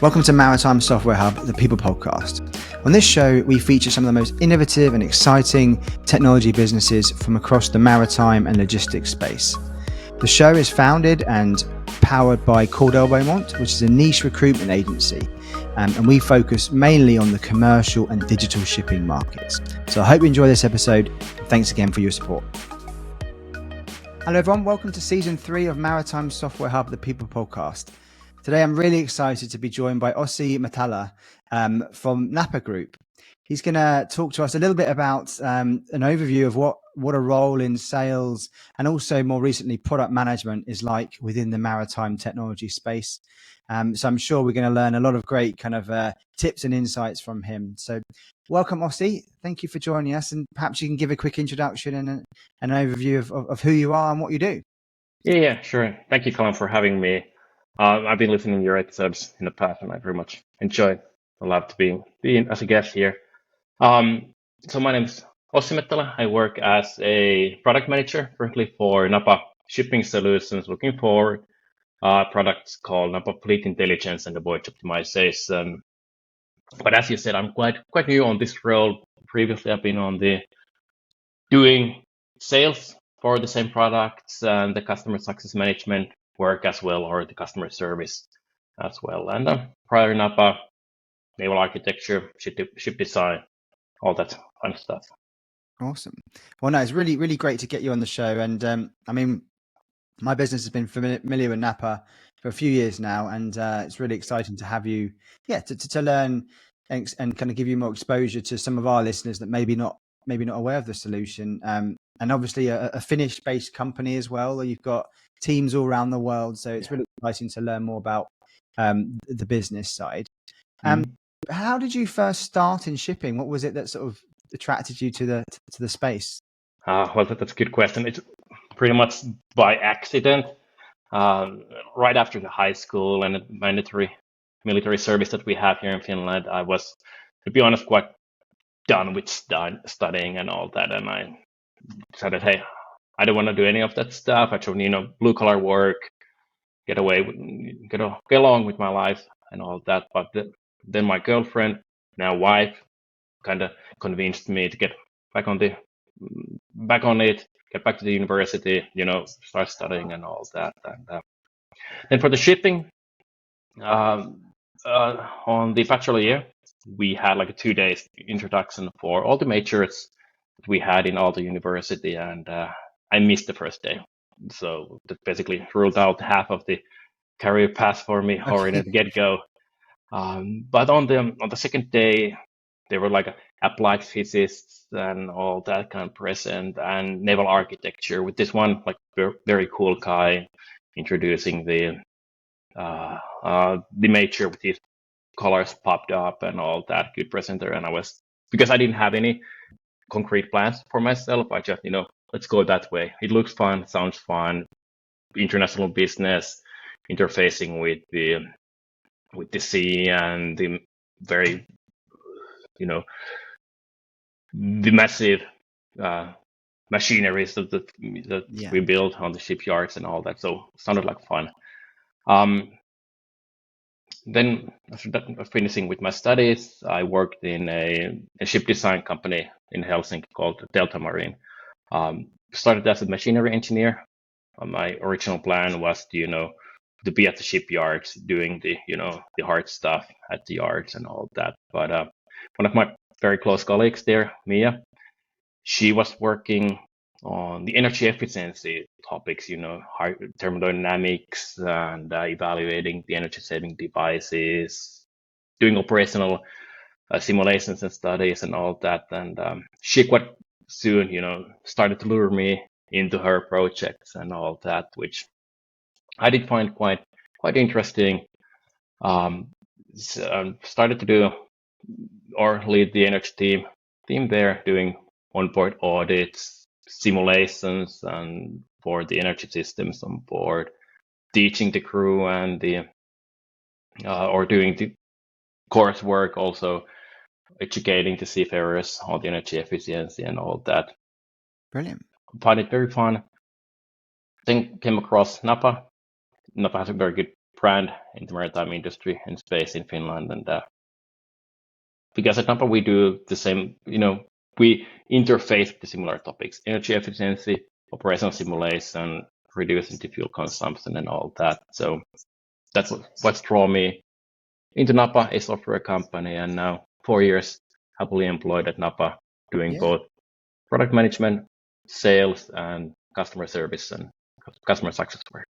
Welcome to Maritime Software Hub, the People Podcast. On this show, we feature some of the most innovative and exciting technology businesses from across the maritime and logistics space. The show is founded and powered by Callum Beaumont, which is a niche recruitment agency, and we focus mainly on the commercial and digital shipping markets. So I hope you enjoy this episode. Thanks again for your support. Hello everyone, welcome to Season 3 of Maritime Software Hub, the People Podcast. Today I'm really excited to be joined by Ossi Mattala from NAPA Group. He's going to talk to us a little bit about an overview of what a role in sales and also more recently product management is like within the maritime technology space. So I'm sure we're going to learn a lot of great kind of tips and insights from him. So welcome, Ossi. Thank you for joining us. And perhaps you can give a quick introduction and an overview of who you are and what you do. Yeah, sure. Thank you, Callum, for having me. I've been listening to your episodes in the past, and I very much enjoyed. I love to be as a guest here. So my name is Ossi Mattala. I work as a product manager currently for NAPA Shipping Solutions, looking for products called NAPA Fleet Intelligence and the voyage optimization. But as you said, I'm quite new on this role. Previously, I've been on the doing sales for the same products and the customer success management work as well, or the customer service as well. And prior NAPA, naval architecture, ship design, all that fun stuff. Awesome. Well, no, it's really, really great to get you on the show. And I mean, my business has been familiar with NAPA for a few years now, and it's really exciting to have you, to learn and kind of give you more exposure to some of our listeners that maybe not aware of the solution. And obviously a Finnish-based company as well. You've got teams all around the world, so it's really exciting to learn more about the business side. How did you first start in shipping? What was it that sort of attracted you to the space? Well, that's a good question. It's pretty much by accident. Right after the high school and the mandatory military service that we have here in Finland, I was, to be honest, quite done with studying and all that, and I decided, hey, I don't want to do any of that stuff. I should, blue collar work, get along with my life and all that. But then my girlfriend, now wife, kind of convinced me to get back on it, get back to the university, start studying and all that. And then for the shipping, on the bachelor year, we had like a 2 days introduction for all the majors that we had in all the university, and I missed the first day. So that basically ruled out half of the career path for me already at the get-go. But on the second day, there were like applied physics and all that kind of present, and naval architecture with this one like very cool guy introducing the major with his colors popped up and all that, good presenter. And because I didn't have any concrete plans for myself, I just, let's go that way. It looks fun, sounds fun, international business, interfacing with the sea and the very, the massive machineries that we build on the shipyards and all that. So it sounded like fun. Then after that, finishing with my studies, I worked in a ship design company in Helsinki called Delta Marine. Started as a machinery engineer. My original plan was to be at the shipyards doing the hard stuff at the yards and all that. But one of my very close colleagues there, Mia, she was working on the energy efficiency topics, thermodynamics and evaluating the energy saving devices, doing operational simulations and studies and all that. And she quite soon, started to lure me into her projects and all that, which I did find quite interesting. So started to do or lead the energy team there, doing onboard audits, simulations, and for the energy systems on board, teaching the crew and or doing the coursework, also educating the seafarers on the energy efficiency and all that. Brilliant. Find it very fun. Then came across NAPA. NAPA has a very good brand in the maritime industry and space in Finland. And because at NAPA we do the same, we interface with the similar topics: energy efficiency, operational simulation, reducing the fuel consumption, and all that. So that's what's drawn me into NAPA, a software company, and now 4 years happily employed at NAPA, doing both product management, sales, and customer service and customer success work.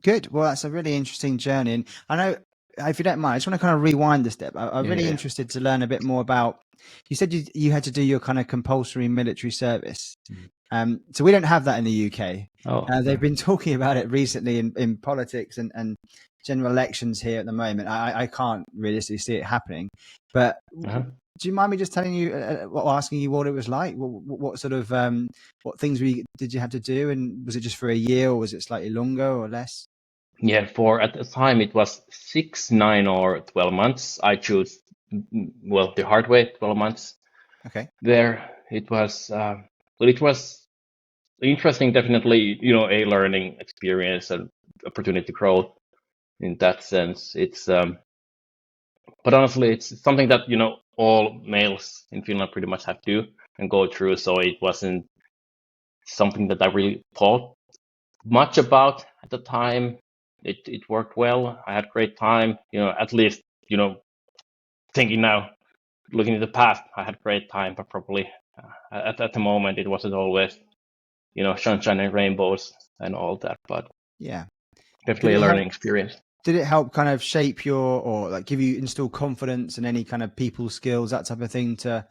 Good. Well, that's a really interesting journey. And I know, if you don't mind, I just want to kind of rewind a step. I'm really interested to learn a bit more about, you said you had to do your kind of compulsory military service. So we don't have that in the UK. They've been talking about it recently in politics and general elections here at the moment. I can't realistically see it happening. But do you mind me just telling you, asking you what it was like? What sort of, what things did you have to do? And was it just for a year, or was it slightly longer or less? Yeah, at the time it was 6, 9, or 12 months. I chose, the hard way, 12 months. Okay. There, it was, it was interesting, definitely, a learning experience and opportunity to grow in that sense. It's, but honestly, it's something that, all males in Finland pretty much have to do and go through. So it wasn't something that I really thought much about at the time. It worked well. I had great time, at least, thinking now, looking at the past, I had great time, but probably at the moment it wasn't always, sunshine and rainbows and all that, but yeah, definitely a learning experience. Did it help kind of shape or like instill confidence and any kind of people skills, that type of thing to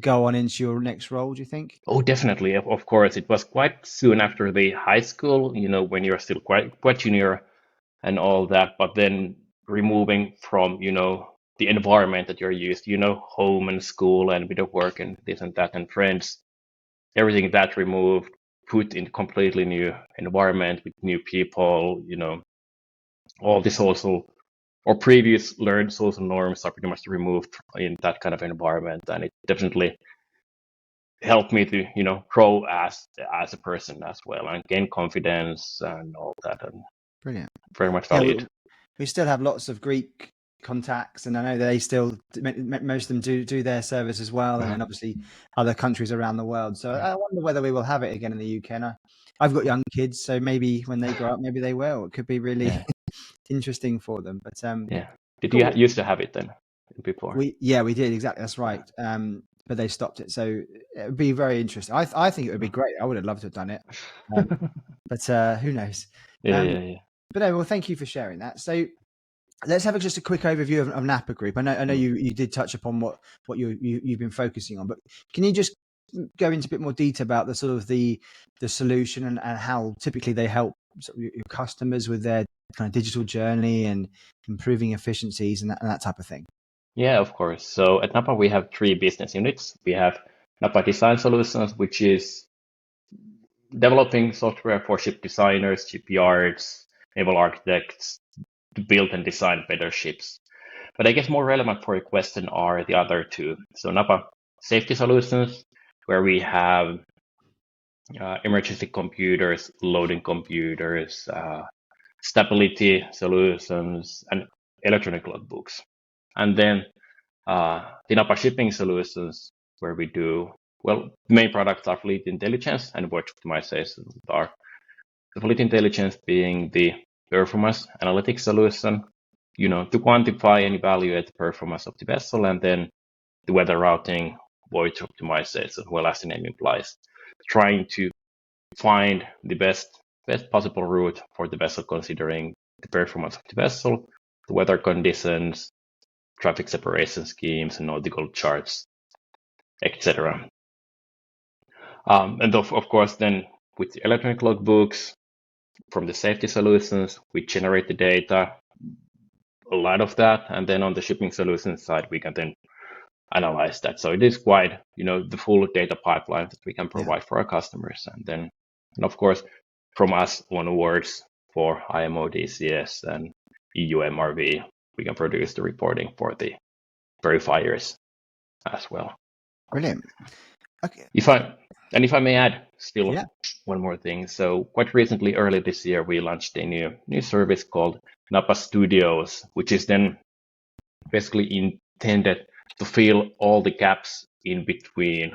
go on into your next role, do you think? Oh, definitely. Of course, it was quite soon after the high school, when you're still quite junior and all that, but then removing from, the environment that you're used to, home and school and a bit of work and this and that and friends, everything that removed, put in completely new environment with new people, all the social or previous learned social norms are pretty much removed in that kind of environment. And it definitely helped me to, grow as a person as well and gain confidence and all that. And brilliant. Very much valued. We still have lots of Greek contacts, and I know they still, most of them do their service as well, and then obviously other countries around the world. So I wonder whether we will have it again in the UK. And I've got young kids, so maybe when they grow up, maybe they will. It could be really interesting for them. But did you used to have it then before? We did, exactly. That's right. But they stopped it, so it would be very interesting. I think it would be great. I would have loved to have done it, but who knows? But no, well, thank you for sharing that. So let's have just a quick overview of NAPA Group. I know you did touch upon what you've been focusing on, but can you just go into a bit more detail about the sort of the solution and how typically they help your customers with their kind of digital journey and improving efficiencies and that type of thing? Yeah, of course. So at NAPA we have 3 business units. We have NAPA Design Solutions, which is developing software for ship designers, shipyards, naval architects to build and design better ships. But I guess more relevant for your question are the other 2. So NAPA Safety Solutions, where we have emergency computers, loading computers, stability solutions, and electronic logbooks. And then the NAPA Shipping Solutions, where we do, main products are fleet intelligence and voyage optimization. The fleet intelligence being the performance analytics solution, to quantify and evaluate the performance of the vessel, and then the weather routing, voyage optimization, well, as the name implies, trying to find the best possible route for the vessel, considering the performance of the vessel, the weather conditions, traffic separation schemes, nautical charts, etc. And of course, then with the electronic logbooks from the safety solutions, we generate the data, a lot of that, and then on the shipping solutions side, we can then analyze that. So it is quite, the full data pipeline that we can provide for our customers. And of course, from us onwards for IMO, DCS, and EU MRV, we can produce the reporting for the verifiers as well. Brilliant. Okay. If I may add still one more thing. So quite recently, early this year, we launched a new service called NAPA Studios, which is then basically intended to fill all the gaps in between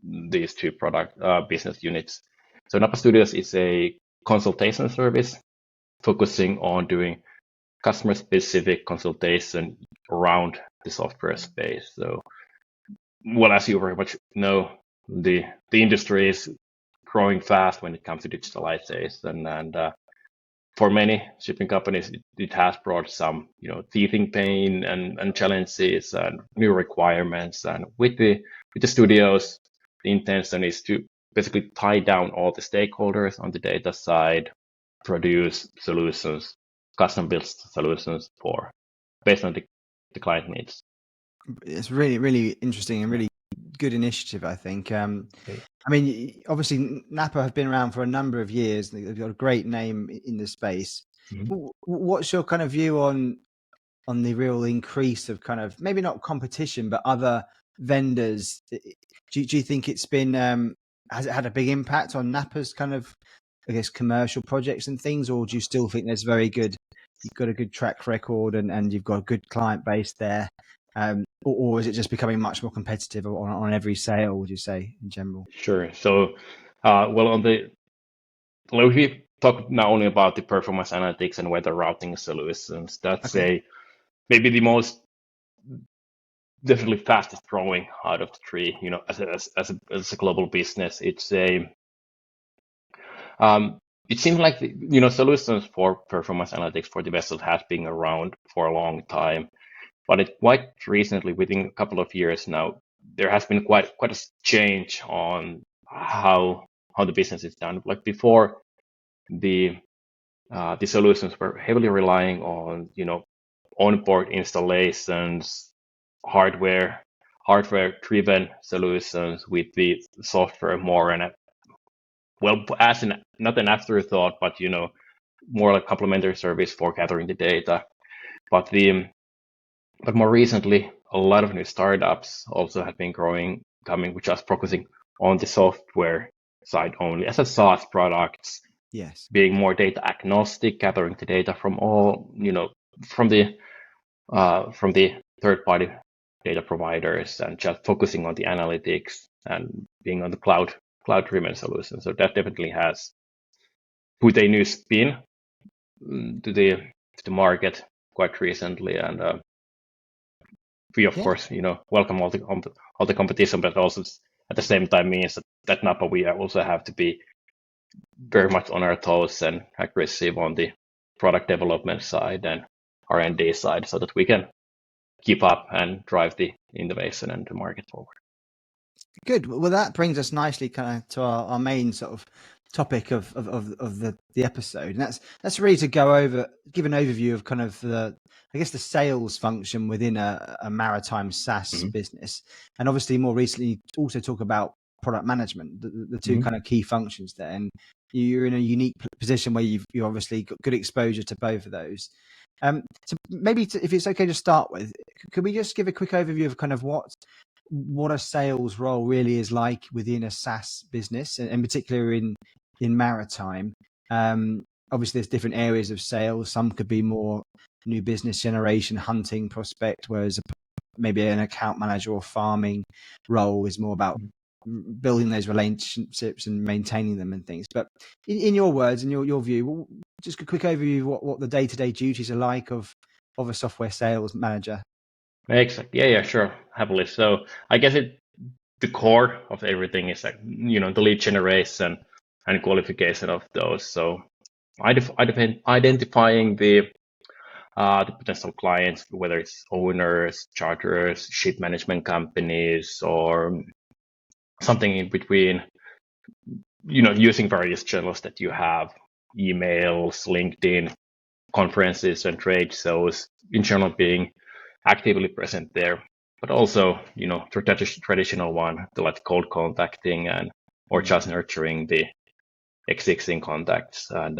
these two product business units. So NAPA Studios is a consultation service focusing on doing customer-specific consultation around the software space. So, well, as you very much know, the industry is growing fast when it comes to digitalization, and for many shipping companies, it has brought some, teething pain and challenges and new requirements. And with the studios, the intention is to basically tie down all the stakeholders on the data side, produce solutions, custom built solutions based on the client needs. It's really, really interesting and really good initiative, I think. Okay. I mean, obviously, NAPA have been around for a number of years. They've got a great name in the space. Mhm. What's your kind of view on the real increase of kind of maybe not competition, but other vendors? Do you think it's been has it had a big impact on NAPA's kind of, I guess, commercial projects and things, or do you still think there's you've got a good track record and you've got a good client base there? Or is it just becoming much more competitive on every sale, would you say, in general? Sure. So, well, if we talk not only about the performance analytics and weather routing solutions, that's Okay. maybe the most definitely fastest growing out of the three. As a global business, it seems like solutions for performance analytics for the vessels has been around for a long time, but quite recently, within a couple of years now, there has been quite a change on how the business is done. Like before, the solutions were heavily relying on onboard installations, hardware driven solutions with the software more as not an afterthought, but more like complementary service for gathering the data. But more recently, a lot of new startups also have been coming, which are focusing on the software side only as a SaaS products, Yes. being more data agnostic, gathering the data from all, from the third party data providers and just focusing on the analytics and being on the cloud driven solution. So that definitely has put a new spin to the market quite recently, and we of Yeah. course welcome all the competition, but also at the same time means that NAPA we also have to be very much on our toes and aggressive on the product development side and R&D side, so that we can keep up and drive the innovation and the market forward. Good. Well, that brings us nicely kind of to our main sort of topic of the episode, and that's really to give an overview of kind of the sales function within a maritime SaaS Mm-hmm. business, and obviously more recently also talk about product management, the two Mm-hmm. kind of key functions there. And you're in a unique position where you've obviously got good exposure to both of those. So maybe if it's okay to start with, could we just give a quick overview of kind of what a sales role really is like within a SaaS business, and in particular in maritime? Obviously, there's different areas of sales. Some could be more new business generation, hunting, prospect, whereas maybe an account manager or farming role is more about building those relationships and maintaining them and things. But in your words, in your view, just a quick overview of what the day-to-day duties are like of a software sales manager. Exactly. Yeah, sure. Happily. So I guess the core of everything is like, the lead generation and qualification of those. So identifying the potential clients, whether it's owners, charterers, ship management companies, or something in between, using various channels that you have, emails, LinkedIn, conferences and trade shows, in general being actively present there, but also, through traditional one, the like cold contacting or just nurturing the existing contacts, and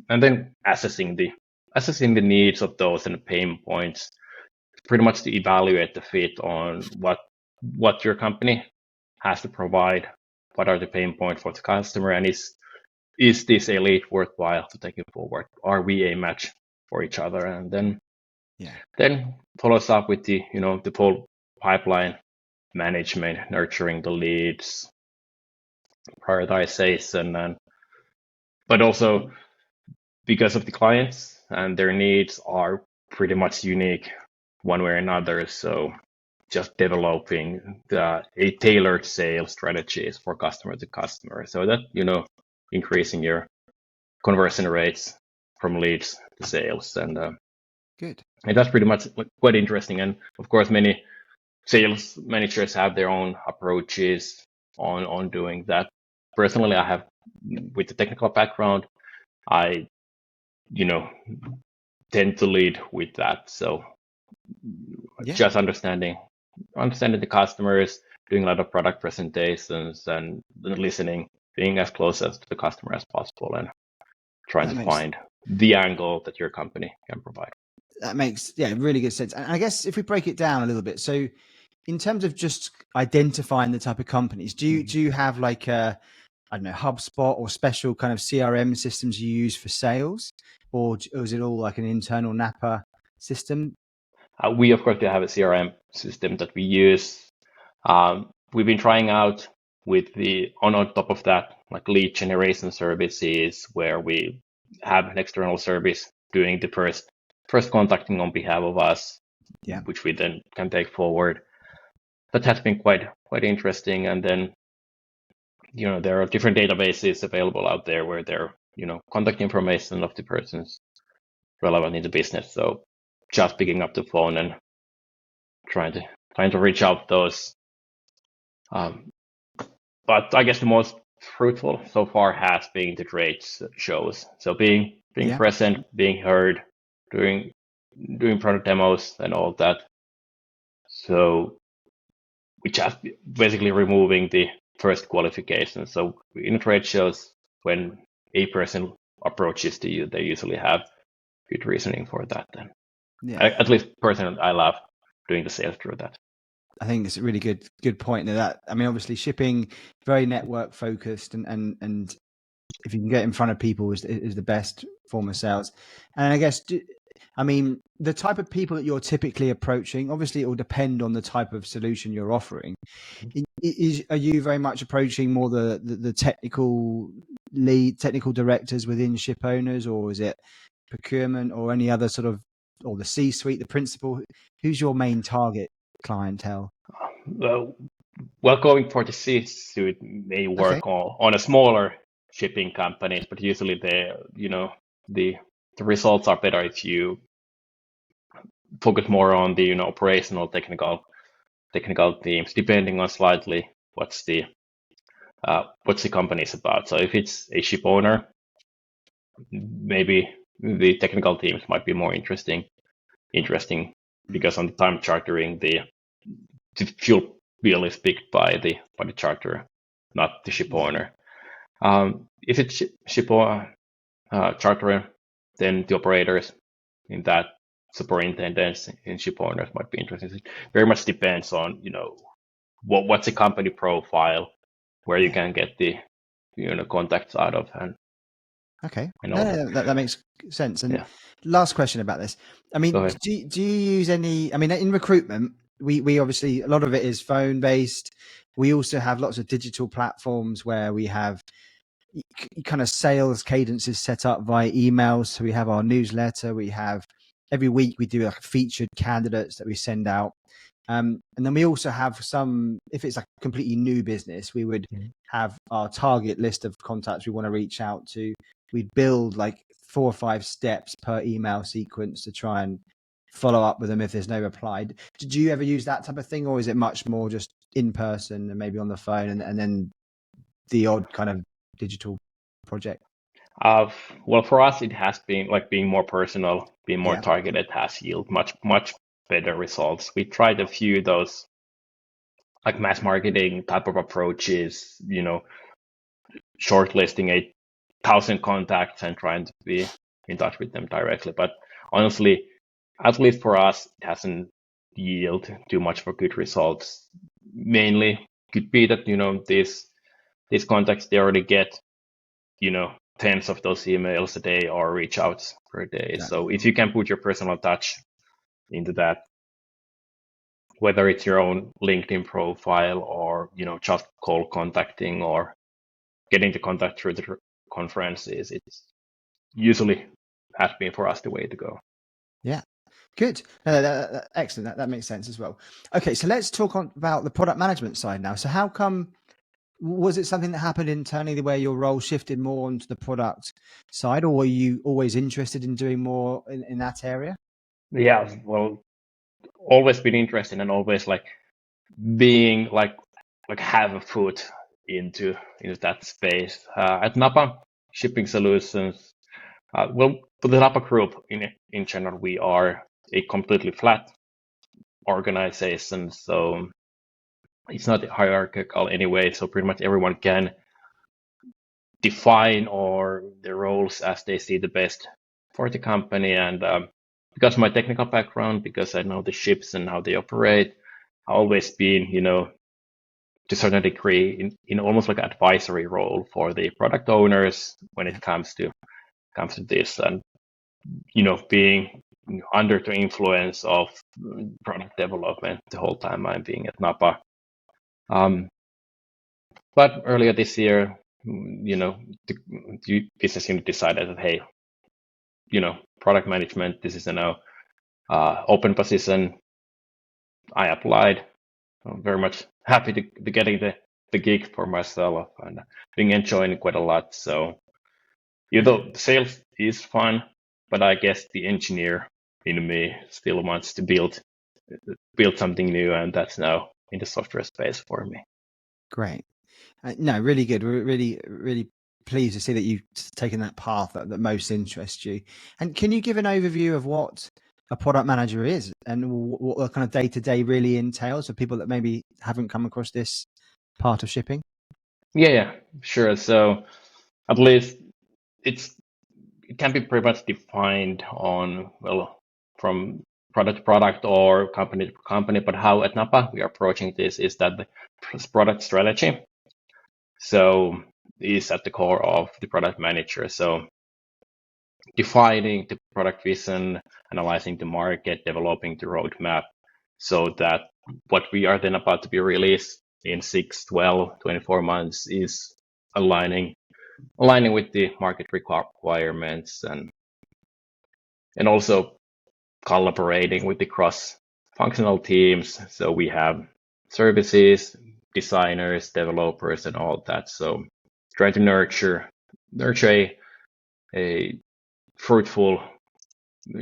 then assessing the needs of those and the pain points, pretty much to evaluate the fit on what your company has to provide, what are the pain points for the customer, and is is this a lead worthwhile to take it forward? Are we a match for each other? And then follows up with the whole pipeline management, nurturing the leads, prioritization, but also because of the clients and their needs are pretty much unique one way or another. So just developing a tailored sales strategies for customer to customer, so that increasing your conversion rates from leads to sales, Good. and that's pretty much quite interesting. And of course, many sales managers have their own approaches on doing that. Personally, I have, with the technical background, I tend to lead with that. So just understanding the customers, doing a lot of product presentations and listening, being as close as to the customer as possible, and trying to find the angle that your company can provide. That makes really good sense. And I guess if we break it down a little bit, so in terms of just identifying the type of companies, do you have like a, I don't know, HubSpot or special kind of CRM systems you use for sales, or is it all like an internal NAPA system? We of course do have a CRM system that we use. We've been trying out with on top of that, like lead generation services, where we have an external service doing the first contacting on behalf of us, which we then can take forward. That has been quite interesting. And then there are different databases available out there where there contact information of the persons relevant in the business. So just picking up the phone and trying to reach out those. But I guess the most fruitful so far has been the trade shows. So being present, being heard, doing product demos and all that. So we just basically removing the first qualification. So in trade shows, when a person approaches to you, they usually have good reasoning for that. Then, at least personally, I love doing the sales through that. I think it's a really good point. That, I mean, obviously shipping very network focused, and if you can get in front of people is the best form of sales. And I guess, I mean, the type of people that you're typically approaching, obviously it will depend on the type of solution you're offering. Are you very much approaching more the technical directors within ship owners, or is it procurement or any other sort of, or the C-suite, the principal? Who's your main target clientele? Well, going for the C-suite may work on a smaller shipping companies, but usually the results are better if you focus more on the operational technical teams, depending on slightly what's the company is about. So if it's a ship owner, maybe the technical teams might be more interesting because on the time chartering, the fuel bill is picked by the charterer, not the ship owner. If it's ship charterer, then the operators in that, superintendents and ship owners might be interesting. It very much depends on what's the company profile, where you can get the contacts out of. And that makes sense. And last question about this, I mean, do you use any, I mean, in recruitment, we obviously, a lot of it is phone based. We also have lots of digital platforms where we have kind of sales cadences set up via emails. So we have our newsletter, we have every week we do like featured candidates that we send out. And then we also have some, if it's like a completely new business, we would have our target list of contacts we want to reach out to. We'd build like 4 or 5 steps per email sequence to try and follow up with them if there's no reply. Did you ever use that type of thing, or is it much more just in person and maybe on the phone and then the odd kind of digital project? Well, for us, it has been like being more personal, being more targeted has yielded much better results. We tried a few of those like mass marketing type of approaches, shortlisting 1,000 contacts and trying to be in touch with them directly. But honestly, at least for us, it hasn't yielded too much for good results. Mainly could be that, these contacts, they already get, tens of those emails a day or reach outs per day. Exactly. So if you can put your personal touch into that, whether it's your own LinkedIn profile or just cold contacting or getting the contact through the conferences, it's usually has been for us the way to go. Yeah. Good. Excellent. That makes sense as well. Okay, so let's talk about the product management side now. So how come, was it something that happened internally where your role shifted more onto the product side, or were you always interested in doing more in that area? Yeah, well, always been interested and always like being like have a foot into that space. At NAPA Shipping Solutions, well, for the NAPA Group in general, we are a completely flat organization, so it's not hierarchical anyway. So pretty much everyone can define or their roles as they see the best for the company. And because of my technical background, because I know the ships and how they operate, I've always been, to a certain degree, in almost like an advisory role for the product owners when it comes to this, and being under the influence of product development the whole time I'm being at NAPA. But earlier this year, the business unit decided that, hey, product management, this is a now open position. I applied. I'm very much happy to getting the gig for myself and being enjoying it quite a lot. So, though sales is fun, but I guess the engineer in me still wants to build something new, and that's now in the software space for me. Great. No, really good. We're really pleased to see that you've taken that path that most interests you. And can you give an overview of what a product manager is and what the kind of day-to-day really entails for people that maybe haven't come across this part of shipping? Yeah, sure. So at least it can be pretty much defined on, well, from product to product or company to company, but how at NAPA we are approaching this is that the product strategy so is at the core of the product manager. So defining the product vision, analyzing the market, developing the roadmap so that what we are then about to be released in 6, 12, 24 months is aligning with the market requirements, and also collaborating with the cross-functional teams. So we have services, designers, developers, and all that. So try to nurture a fruitful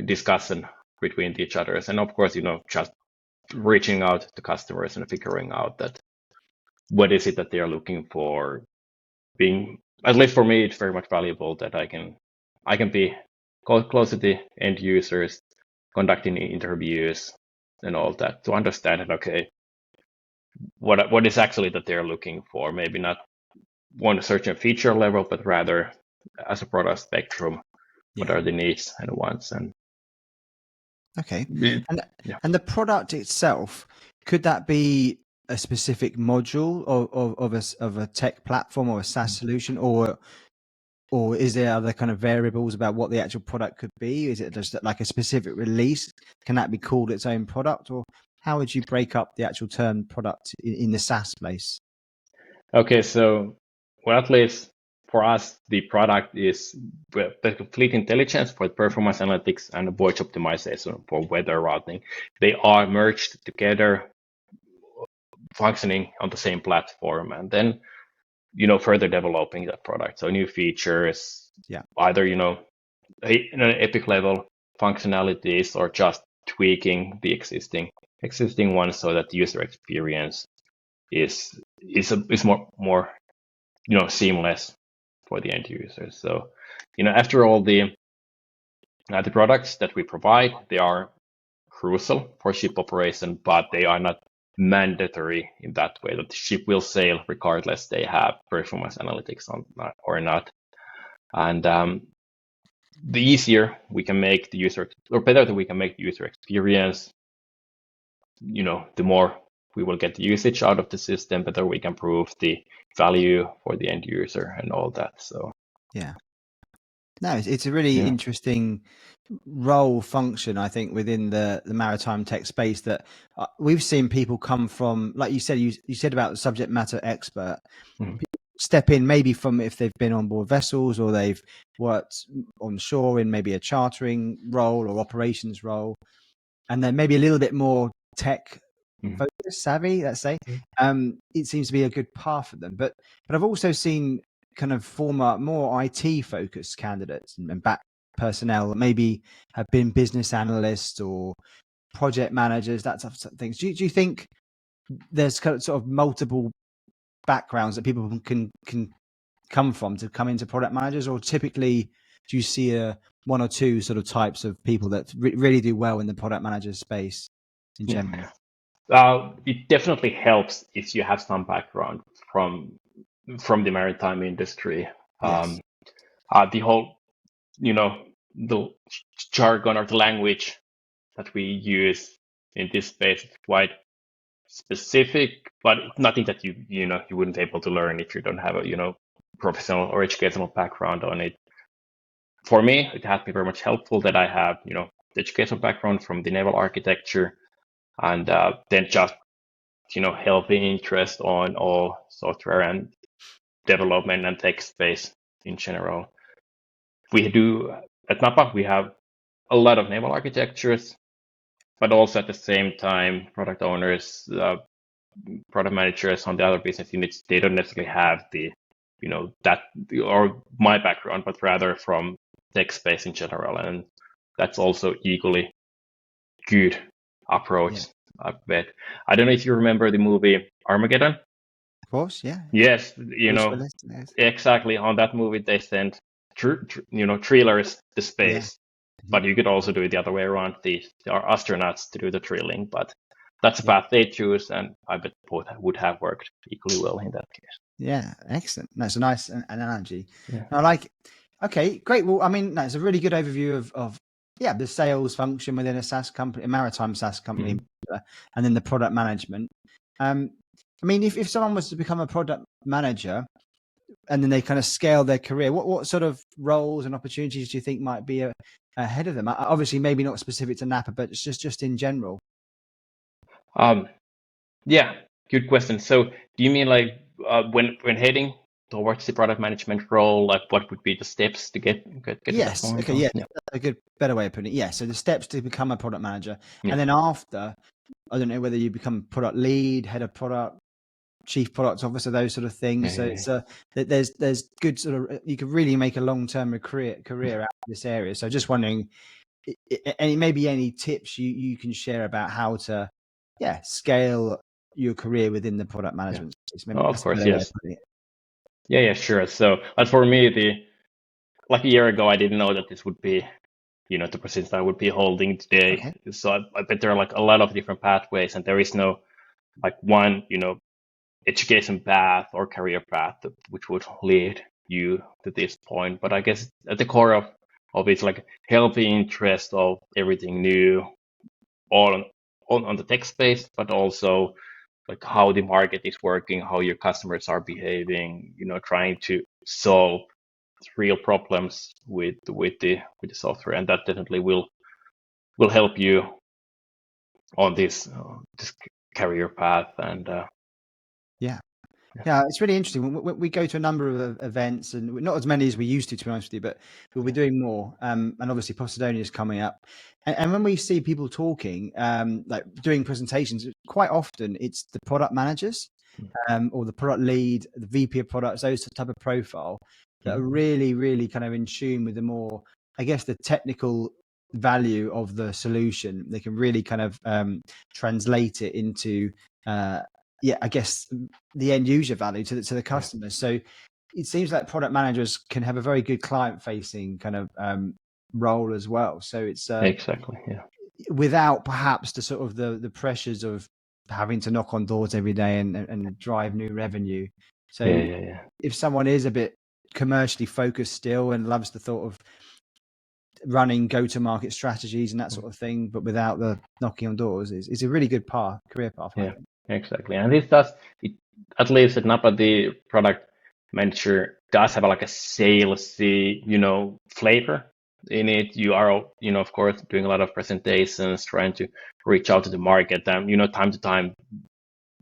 discussion between each others, and of course, just reaching out to customers and figuring out that what is it that they are looking for. Being, at least for me, it's very much valuable that I can be close to the end users, conducting interviews and all that to understand it. Okay, what is actually that they're looking for? Maybe not one certain feature level, but rather as a product spectrum. What are the needs and wants? And okay, yeah. and the product itself, could that be a specific module of a tech platform or a SaaS solution, or is there other kind of variables about what the actual product could be? Is it just like a specific release? Can that be called its own product, or how would you break up the actual term product in the SaaS place? Okay, so well, at least for us, the product is the fleet intelligence for performance analytics and voyage optimization for weather routing. They are merged together, functioning on the same platform, and then further developing that product. So new features, either in an epic level functionalities or just tweaking the existing ones so that the user experience is more seamless for the end users. So after all, the products that we provide, they are crucial for ship operation, but they are not mandatory in that way that the ship will sail regardless they have performance analytics on or not. And the easier we can make the user, or better that we can make the user experience, the more we will get the usage out of the system, better we can prove the value for the end user and all that. So yeah, No, it's a really Yeah. interesting role function, I think, within the maritime tech space that we've seen people come from, like you said, you said about the subject matter expert, Mhm. step in maybe from if they've been on board vessels or they've worked on shore in maybe a chartering role or operations role, and then maybe a little bit more tech Mhm. focus savvy, let's say. Yeah. It seems to be a good path for them. But I've also seen kind of former, more IT focused candidates and back personnel that maybe have been business analysts or project managers, that type of things. Do you think there's kind of sort of multiple backgrounds that people can come from to come into product managers, or typically do you see one or two sort of types of people that really do well in the product manager space in Yeah. general? It definitely helps if you have some background from the maritime industry. Yes. The whole, the jargon or the language that we use in this space is quite specific, but nothing that you wouldn't be able to learn if you don't have a professional or educational background on it. For me, it has been very much helpful that I have the educational background from the naval architecture, and then just healthy interest on all software and development and tech space in general. We do at NAPA, we have a lot of naval architectures, but also at the same time, product owners, product managers on the other business units, they don't necessarily have that or my background, but rather from tech space in general, and that's also equally good Yeah. approach, I bet. I don't know if you remember the movie Armageddon. Of course. Yeah. Yes, Bruce Willis. Yes. exactly. On that movie, they sent drillers to Yeah. space, but you could also do it the other way around. The astronauts to do the drilling, but that's the Yeah. path they choose, and I bet both would have worked equally well in that case. Yeah. Excellent. That's a nice analogy. Yeah. I like it. Okay, great. Well, I mean, that's a really good overview of the sales function within a SaaS company, a maritime SaaS company, Mhm. and then the product management. I mean, if someone was to become a product manager and then they kind of scale their career, what sort of roles and opportunities do you think might be ahead of them? Obviously, maybe not specific to NAPA, but it's just in general. Um, yeah, good question. So, do you mean like when heading towards the product management role, like what would be the steps to get to that Yes. point? Okay. Or Yeah. yeah, That's a good, better way of putting it. Yeah. So the steps to become a product manager, yeah, and then after, I don't know whether you become product lead, head of product, chief product officer, those sort of yeah, things. So yeah, it's there's good sort of, you could really make a long-term career out of this area. So just wondering, any maybe any tips you can share about how to scale your career within the product yeah. management space. Oh, Maybe of that's a course, better way of yes. putting it. Yeah, yeah, sure. So, for me, the like a year ago, I didn't know that this would be, the position I would be holding today. Okay. So I bet there are like a lot of different pathways, and there is no like one, education path or career path which would lead you to this point. But I guess at the core of it's like healthy interest of everything new, all on the tech space, but also like how the market is working, how your customers are behaving, trying to solve real problems with the software, and that definitely will help you on this career path. And Yeah. yeah, Yeah, it's really interesting. We go to a number of events, and not as many as we used to be honest with you, but we'll be doing more. And obviously, Posidonia is coming up. And when we see people talking, like doing presentations, quite often it's the product managers, or the product lead, the VP of products, those type of profile that are mhm, really, really kind of in tune with the more, I guess, the technical value of the solution. They can really kind of translate it into I guess the end user value to the yeah, customers. So it seems like product managers can have a very good client facing kind of role as well. So it's exactly, yeah, without perhaps the sort of the pressures of having to knock on doors every day and drive new revenue. yeah, So yeah, yeah. if someone is a bit commercially focused still and loves the thought of running go-to-market strategies and that sort of thing, but without the knocking on doors, is a really good career path, I Yeah, think. exactly. And this does it, at least at NAPA, the product manager does have like a salesy, flavor in it. You are, of course, doing a lot of presentations, trying to reach out to the market, and time to time,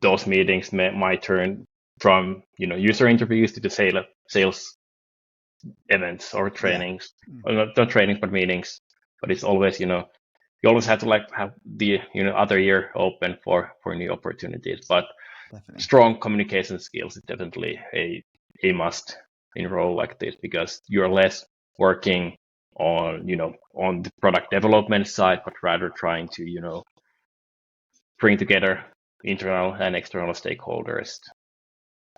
those meetings might turn from user interviews to the sales events or trainings, or not trainings but meetings. But it's always you always have to like have the other ear open for new opportunities. But Definitely. strong communication skills is definitely a must in a role like this, because you're less working on on the product development side, but rather trying to bring together internal and external stakeholders.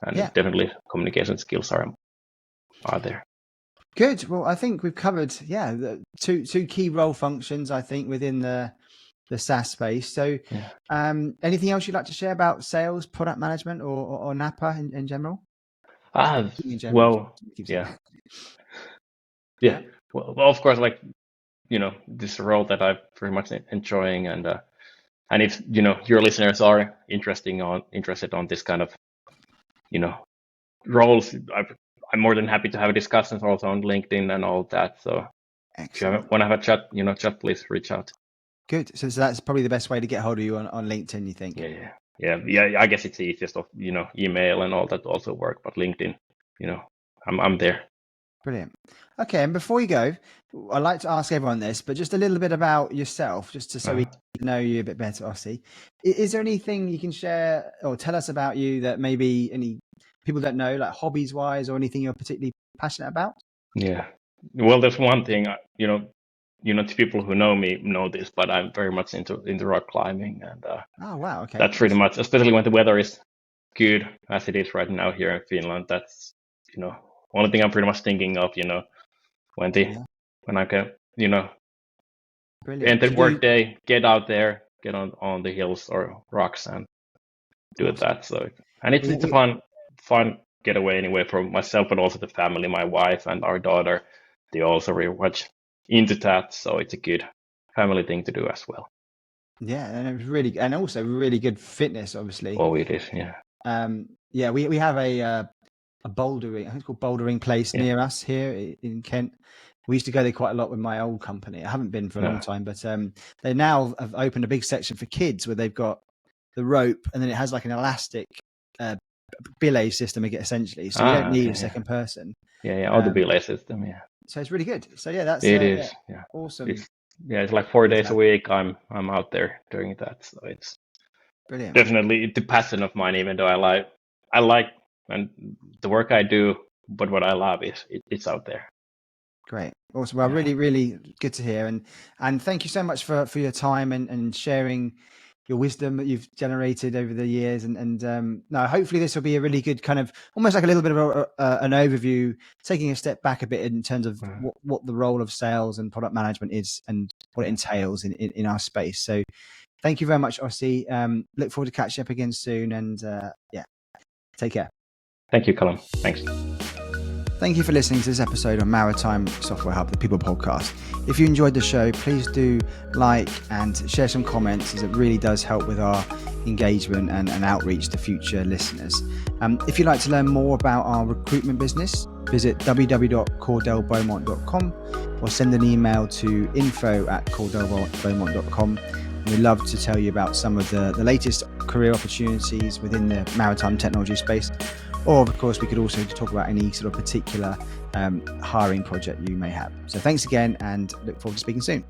And definitely communication skills are there. Good. Well, I think we've covered the two key role functions, I think, within the SaaS space. So anything else you'd like to share about sales, product management, or NAPA in general? Well, of course, like this is a role that I'm very much enjoying, and if your listeners are interested on this kind of roles, I'm more than happy to have discussions also on LinkedIn and all that. So if you want to have a chat, chat, please reach out. Good. So that's probably the best way to get hold of you on LinkedIn, you think? Yeah. I guess it's easiest of email and all that also work, but LinkedIn, I'm there. Brilliant. Okay, and before you go, I'd like to ask everyone this, but just a little bit about yourself, just so we know you a bit better, Ossi. Is there anything you can share or tell us about you that maybe any people don't know, like hobbies wise, or anything you're particularly passionate about? Yeah. Well, there's one thing, the people who know me know this, but I'm very much into rock climbing, and oh wow, okay, that's pretty much, especially when the weather is good as it is right now here in Finland. That's only thing I'm pretty much thinking of, when I can end the work day, get out there, get on the hills or rocks and do that. So, and it's a fun getaway anyway for myself, but also the family, my wife and our daughter. They also very much into that, so it's a good family thing to do as well. Yeah, and it was really, and also really good fitness, obviously. Oh, it is, yeah. We have a bouldering, I think it's called bouldering place near us here in Kent. We used to go there quite a lot with my old company. I haven't been for a long time, but they now have opened a big section for kids where they've got the rope, and then it has like an elastic belay system, essentially. So you don't need a second person. Yeah, the belay system, yeah. So it's really good. So that's it is awesome. It's like 4 days a week. I'm out there doing that, so it's brilliant. Definitely the passion of mine. Even though I like and the work I do, but what I love is it's out there. Great, awesome. Well, really, really good to hear, and thank you so much for your time and sharing your wisdom that you've generated over the years. And no, hopefully this will be a really good kind of almost like a little bit of an overview, taking a step back a bit in terms of what the role of sales and product management is and what it entails in our space. So thank you very much, Ossi. Look forward to catching up again soon, and take care. Thank you, Callum. Thanks. Thank you for listening to this episode on Maritime Software Hub, the People Podcast. If you enjoyed the show, please do like and share some comments, as it really does help with our engagement and outreach to future listeners. If you'd like to learn more about our recruitment business, visit www.calldelbeaumont.com or send an email to info@calldelbeaumont.com. We'd love to tell you about some of the latest career opportunities within the maritime technology space. Or, of course, we could also talk about any sort of particular hiring project you may have. So thanks again, and look forward to speaking soon.